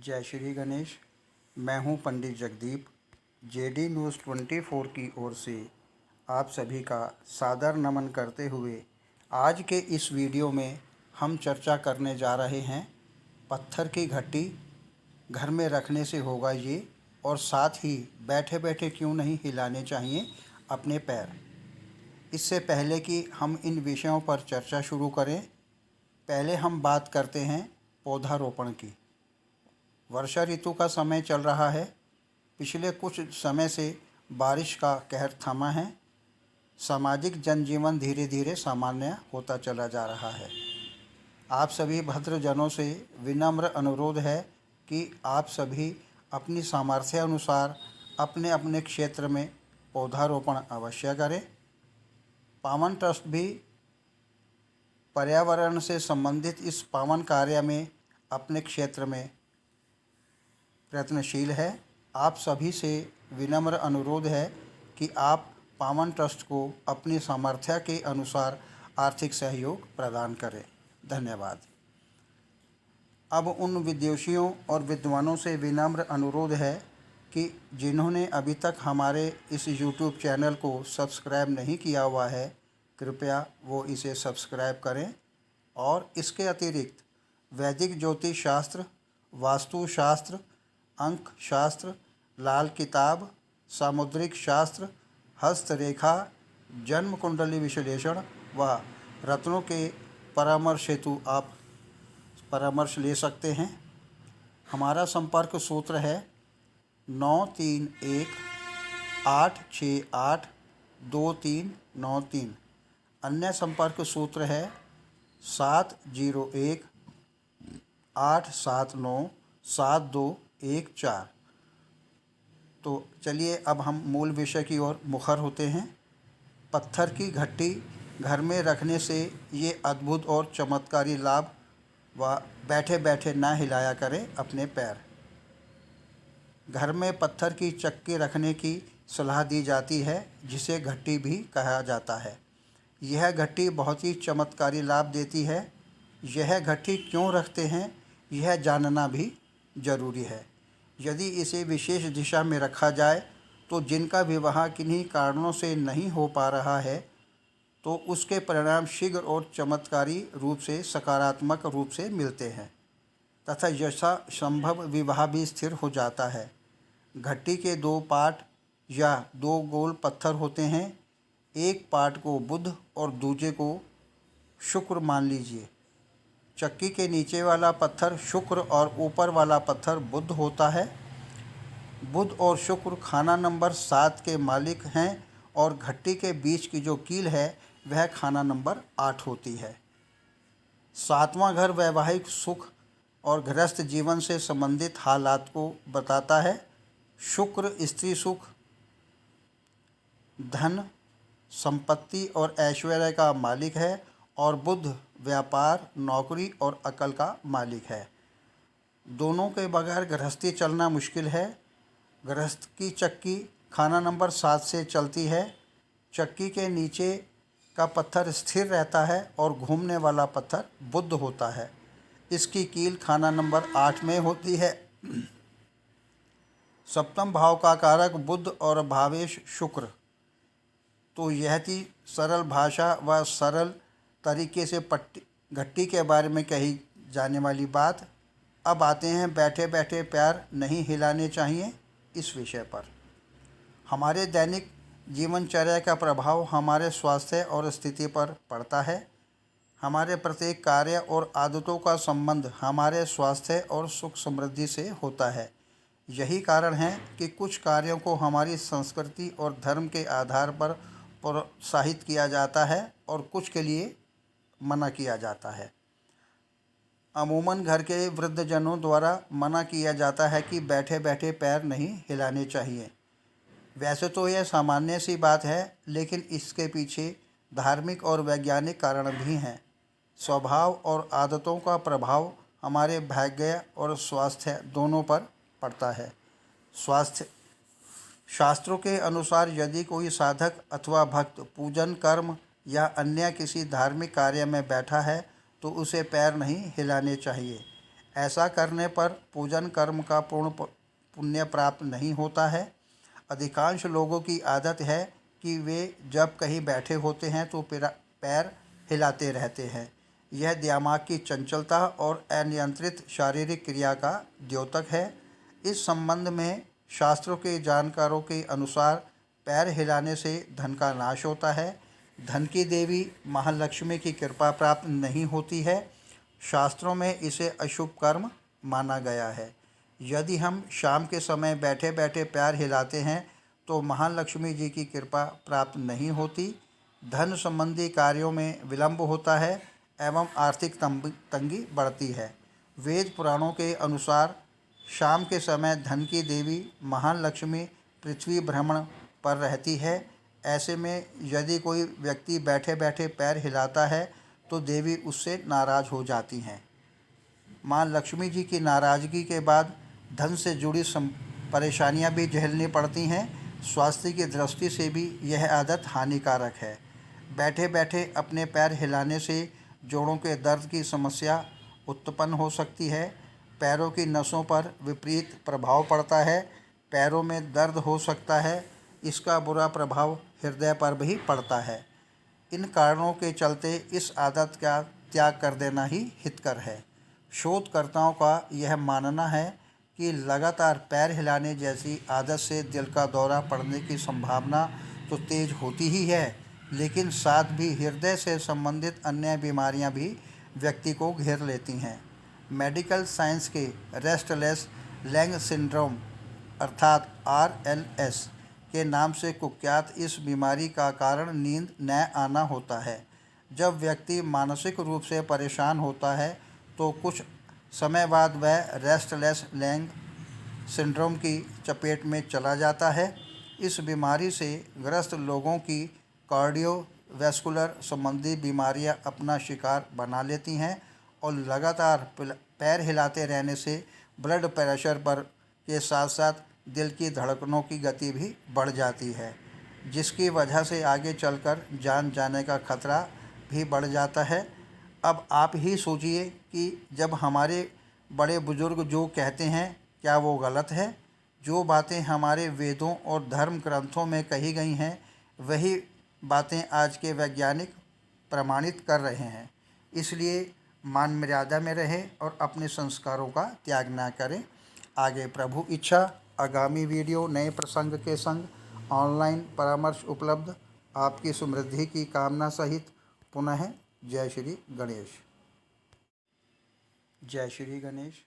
जय श्री गणेश। मैं हूं पंडित जगदीप। जेडी न्यूज़ 24 की ओर से आप सभी का सादर नमन करते हुए आज के इस वीडियो में हम चर्चा करने जा रहे हैं पत्थर की घट्टी घर में रखने से होगा ये, और साथ ही बैठे बैठे क्यों नहीं हिलाने चाहिए अपने पैर। इससे पहले कि हम इन विषयों पर चर्चा शुरू करें, पहले हम बात करते हैं पौधारोपण की। वर्षा ऋतु का समय चल रहा है। पिछले कुछ समय से बारिश का कहर थमा है। सामाजिक जनजीवन धीरे धीरे सामान्य होता चला जा रहा है। आप सभी भद्रजनों से विनम्र अनुरोध है कि आप सभी अपनी सामर्थ्य अनुसार अपने अपने क्षेत्र में पौधारोपण अवश्य करें। पावन ट्रस्ट भी पर्यावरण से संबंधित इस पावन कार्य में अपने क्षेत्र में प्रयत्नशील है। आप सभी से विनम्र अनुरोध है कि आप पावन ट्रस्ट को अपनी सामर्थ्य के अनुसार आर्थिक सहयोग प्रदान करें। धन्यवाद। अब उन विद्वेषियों और विद्वानों से विनम्र अनुरोध है कि जिन्होंने अभी तक हमारे इस YouTube चैनल को सब्सक्राइब नहीं किया हुआ है, कृपया वो इसे सब्सक्राइब करें। और इसके अतिरिक्त वैदिक ज्योतिष शास्त्र, वास्तु शास्त्र, अंक शास्त्र, लाल किताब, सामुद्रिक शास्त्र, हस्तरेखा, जन्म कुंडली विश्लेषण व रत्नों के परामर्श हेतु आप परामर्श ले सकते हैं। हमारा संपर्क सूत्र है 9318682393। अन्य संपर्क सूत्र है 7018797214। तो चलिए अब हम मूल विषय की ओर मुखर होते हैं। पत्थर की घट्टी घर में रखने से ये अद्भुत और चमत्कारी लाभ व बैठे बैठे ना हिलाया करें अपने पैर। घर में पत्थर की चक्की रखने की सलाह दी जाती है, जिसे घट्टी भी कहा जाता है। यह घट्टी बहुत ही चमत्कारी लाभ देती है। यह घट्टी क्यों रखते हैं, यह जानना भी जरूरी है। यदि इसे विशेष दिशा में रखा जाए तो जिनका विवाह किन्हीं कारणों से नहीं हो पा रहा है, तो उसके परिणाम शीघ्र और चमत्कारी रूप से सकारात्मक रूप से मिलते हैं तथा यथा संभव विवाह भी स्थिर हो जाता है। घट्टी के दो पार्ट या दो गोल पत्थर होते हैं। एक पार्ट को बुध और दूसरे को शुक्र मान लीजिए। चक्की के नीचे वाला पत्थर शुक्र और ऊपर वाला पत्थर बुध होता है। बुध और शुक्र खाना नंबर 7 के मालिक हैं और घट्टी के बीच की जो कील है वह खाना नंबर 8 होती है। 7वां घर वैवाहिक सुख और गृहस्थ जीवन से संबंधित हालात को बताता है। शुक्र स्त्री सुख, धन, संपत्ति और ऐश्वर्य का मालिक है और बुध व्यापार, नौकरी और अकल का मालिक है। दोनों के बगैर गृहस्थी चलना मुश्किल है। गृहस्थ की चक्की खाना नंबर 7 से चलती है। चक्की के नीचे का पत्थर स्थिर रहता है और घूमने वाला पत्थर बुध होता है। इसकी कील खाना नंबर 8 में होती है। सप्तम भाव का कारक बुध और भावेश शुक्र। तो यह थी सरल भाषा व सरल तरीके से घट्टी के बारे में कही जाने वाली बात। अब आते हैं बैठे बैठे पैर नहीं हिलाने चाहिए इस विषय पर। हमारे दैनिक जीवनचर्या का प्रभाव हमारे स्वास्थ्य और स्थिति पर पड़ता है। हमारे प्रत्येक कार्य और आदतों का संबंध हमारे स्वास्थ्य और सुख समृद्धि से होता है। यही कारण है कि कुछ कार्यों को हमारी संस्कृति और धर्म के आधार पर प्रोत्साहित किया जाता है और कुछ के लिए मना किया जाता है। अमूमन घर के वृद्धजनों द्वारा मना किया जाता है कि बैठे बैठे पैर नहीं हिलाने चाहिए। वैसे तो यह सामान्य सी बात है, लेकिन इसके पीछे धार्मिक और वैज्ञानिक कारण भी हैं। स्वभाव और आदतों का प्रभाव हमारे भाग्य और स्वास्थ्य दोनों पर पड़ता है। स्वास्थ्य शास्त्रों के अनुसार यदि कोई साधक अथवा भक्त पूजन कर्म या अन्य किसी धार्मिक कार्य में बैठा है तो उसे पैर नहीं हिलाने चाहिए। ऐसा करने पर पूजन कर्म का पूर्ण पुण्य प्राप्त नहीं होता है। अधिकांश लोगों की आदत है कि वे जब कहीं बैठे होते हैं तो पैर हिलाते रहते हैं। यह दिमाग की चंचलता और अनियंत्रित शारीरिक क्रिया का द्योतक है। इस संबंध में शास्त्रों के जानकारों के अनुसार पैर हिलाने से धन का नाश होता है, धन की देवी महालक्ष्मी की कृपा प्राप्त नहीं होती है। शास्त्रों में इसे अशुभ कर्म माना गया है। यदि हम शाम के समय बैठे बैठे पैर हिलाते हैं तो महालक्ष्मी जी की कृपा प्राप्त नहीं होती, धन संबंधी कार्यों में विलंब होता है एवं आर्थिक तंगी बढ़ती है। वेद पुराणों के अनुसार शाम के समय धन की देवी महालक्ष्मी पृथ्वी भ्रमण पर रहती है। ऐसे में यदि कोई व्यक्ति बैठे बैठे पैर हिलाता है तो देवी उससे नाराज हो जाती हैं। माँ लक्ष्मी जी की नाराज़गी के बाद धन से जुड़ी परेशानियां भी झेलनी पड़ती हैं। स्वास्थ्य की दृष्टि से भी यह आदत हानिकारक है। बैठे बैठे अपने पैर हिलाने से जोड़ों के दर्द की समस्या उत्पन्न हो सकती है। पैरों की नसों पर विपरीत प्रभाव पड़ता है, पैरों में दर्द हो सकता है। इसका बुरा प्रभाव हृदय पर भी पड़ता है। इन कारणों के चलते इस आदत का त्याग कर देना ही हितकर है। शोधकर्ताओं का यह मानना है कि लगातार पैर हिलाने जैसी आदत से दिल का दौरा पड़ने की संभावना तो तेज होती ही है, लेकिन साथ भी हृदय से संबंधित अन्य बीमारियां भी व्यक्ति को घेर लेती हैं। मेडिकल साइंस के रेस्टलेस लेग सिंड्रोम अर्थात RLS के नाम से कुख्यात इस बीमारी का कारण नींद न आना होता है। जब व्यक्ति मानसिक रूप से परेशान होता है तो कुछ समय बाद वह रेस्टलेस लेग सिंड्रोम की चपेट में चला जाता है। इस बीमारी से ग्रस्त लोगों की कार्डियोवैस्कुलर संबंधी बीमारियां अपना शिकार बना लेती हैं और लगातार पैर हिलाते रहने से ब्लड प्रेशर पर के साथ साथ दिल की धड़कनों की गति भी बढ़ जाती है, जिसकी वजह से आगे चलकर जान जाने का खतरा भी बढ़ जाता है। अब आप ही सोचिए कि जब हमारे बड़े बुजुर्ग जो कहते हैं क्या वो गलत है? जो बातें हमारे वेदों और धर्म ग्रंथों में कही गई हैं वही बातें आज के वैज्ञानिक प्रमाणित कर रहे हैं। इसलिए मान मर्यादा में रहें और अपने संस्कारों का त्याग ना करें। आगे प्रभु इच्छा आगामी वीडियो नए प्रसंग के संग ऑनलाइन परामर्श उपलब्ध। आपकी समृद्धि की कामना सहित पुनः जय श्री गणेश। जय श्री गणेश।